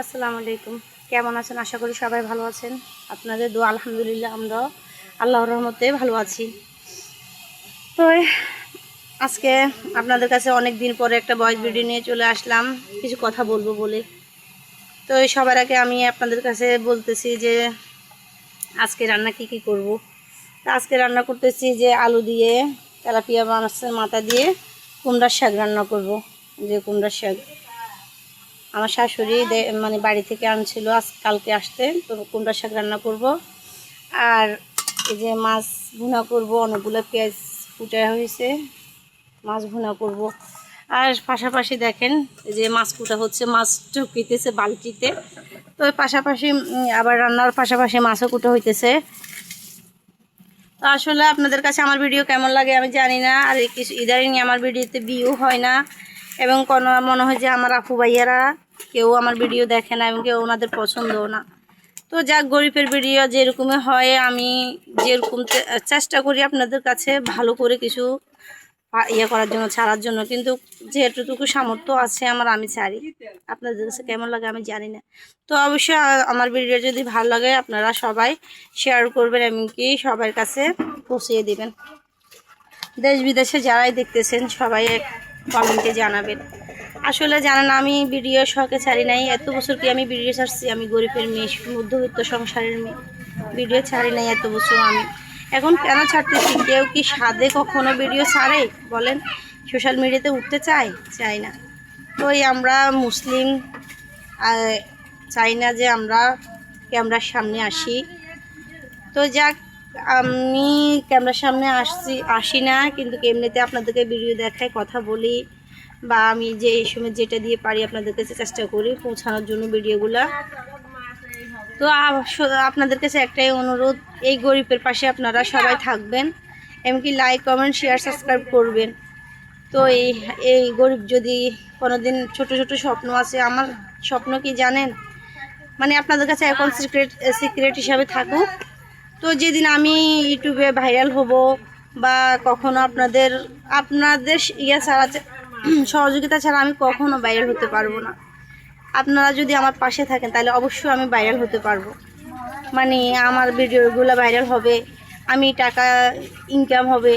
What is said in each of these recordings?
আসসালামু আলাইকুম। কেমন আছেন? আশা করি সবাই ভালো আছেন। আপনাদের দোয়া আলহামদুলিল্লাহ আমরাও আল্লাহর রহমতে ভালো আছি। তো আজকে আপনাদের কাছে অনেক দিন পরে একটা ভয়েস ভিডিও নিয়ে চলে আসলাম কিছু কথা বলবো বলে। তো সবার আগে আমি আপনাদের কাছে বলতেছি যে আজকে রান্না কি করব। তো আজকে রান্না করতেছি যে আলু দিয়ে তেলাপিয়া মাছের মাথা দিয়ে কুমড়ার শাক রান্না করব। যে কুমড়ার শাক আমার শাশুড়ি মানে বাড়ি থেকে আনছিল কালকে আসতে, তো কুমড়ার শাক রান্না করব। আর এই যে মাছ ভুনা করব, অনেকগুলো পেঁয়াজ কুটা হয়েছে, মাছ ভুনা করব। আর পাশাপাশি দেখেন যে মাছ কুটা হচ্ছে, মাছ ঢুকিতেছে বালতিতে। তো পাশাপাশি আবার রান্নার পাশাপাশি মাছও কুটা হইতেছে। তো আসলে আপনাদের কাছে আমার ভিডিও কেমন লাগে আমি জানি না। আর কিছু ইদারিং আমার ভিডিওতে ভিউ হয় না, এবং কোনো মনে হয় যে আমার আপু ভাইয়ারা কেউ আমার ভিডিও দেখে না এবং কেউ ওনাদের পছন্দও না। তো যাক, গরিবের ভিডিও যেরকমই হয় আমি যেরকম চেষ্টা করি আপনাদের কাছে ভালো করে কিছু ইয়ে করার জন্য, ছাড়ার জন্য। কিন্তু যেটুকু সামর্থ্য আছে আমার, আমি ছাড়ি। আপনাদের কাছে কেমন লাগে আমি জানি না। তো অবশ্যই আমার ভিডিও যদি ভালো লাগে আপনারা সবাই শেয়ার করবেন, এমনকি সবার কাছে পৌঁছিয়ে দেবেন। দেশ বিদেশে যারাই দেখতেছেন সবাই কমেন্টে জানাবেন। আসলে জানেন আমি ভিডিও শখে ছাড়ি নাই, এত বছর কি আমি ভিডিও ছাড়ছি। আমি গরিবের মেয়ে, মধ্যবিত্ত সংসারের মেয়ে, ভিডিও ছাড়ি নাই এত বছর। আমি এখন কেন ছাড়তেছি? কেউ কি সাধে কখনো ভিডিও ছাড়ে বলেন? সোশ্যাল মিডিয়াতে উঠতে চাই না। তো আমরা মুসলিম চাই না যে আমরা ক্যামেরার সামনে আসি। তো যাক, আমি ক্যামেরার সামনে আসি না, কিন্তু এমনিতে আপনাদেরকে ভিডিও দেখাই, কথা বলি, বা আমি যে এই সময় যেটা দিয়ে পারি আপনাদের কাছে চেষ্টা করি পৌঁছানোর জন্য ভিডিওগুলা। তো আপনাদের কাছে একটাই অনুরোধ, এই গরিবের পাশে আপনারা সবাই থাকবেন, এমনকি লাইক কমেন্ট শেয়ার সাবস্ক্রাইব করবেন। তো এই গরিব যদি কোনোদিন ছোট ছোট স্বপ্ন আছে, আমার স্বপ্ন কি জানেন? মানে আপনাদের কাছে এখন সিক্রেট হিসাবে থাকুক। তো যেদিন আমি ইউটিউবে ভাইরাল হব, বা কখনো আপনাদের ইয়ে ছাড়া, সহযোগিতা ছাড়া আমি কখনো ভাইরাল হতে পারবো না। আপনারা যদি আমার পাশে থাকেন তাহলে অবশ্যই আমি ভাইরাল হতে পারবো। মানে আমার ভিডিওগুলো ভাইরাল হবে, আমি টাকা ইনকাম হবে।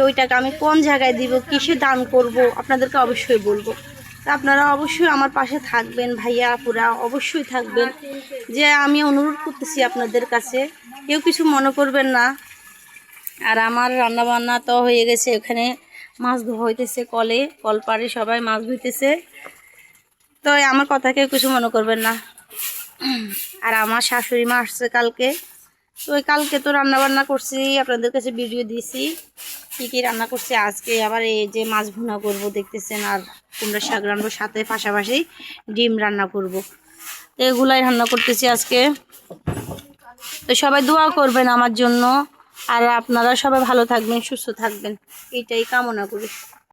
ওই টাকা আমি কোন জায়গায় দিব, কিসে দান করব, আপনাদেরকে অবশ্যই বলবো। তা আপনারা অবশ্যই আমার পাশে থাকবেন, ভাইয়া আপুরা অবশ্যই থাকবেন। যে আমি অনুরোধ করতেছি আপনাদের কাছে, কেউ কিছু মনে করবেন না। আর আমার রান্না বান্না তো হয়ে গেছে, এখানে মাছ ধোয়া হইতেছে, কল পাড়ে সবাই মাছ ধুইতেছে। তো আমার কথা কেউ কিছু মনে করবেন না। আর আমার শাশুড়ি মা আসছে কালকে, তো কালকে তো রান্না বান্না করছি, আপনাদের কাছে ভিডিও দিয়েছি কী রান্না করছি। আজকে আবার এই যে মাছ ভুনা করব দেখতেছেন, আর কুমড়া শাক রান্নার সাথে পাশাপাশি ডিম রান্না করব। তো এগুলাই রান্না করতেছি আজকে। তো সবাই দোয়া করবেন আমার জন্য, আর আপনারা সবাই ভালো থাকবেন, সুস্থ থাকবেন, এইটাই কামনা করি।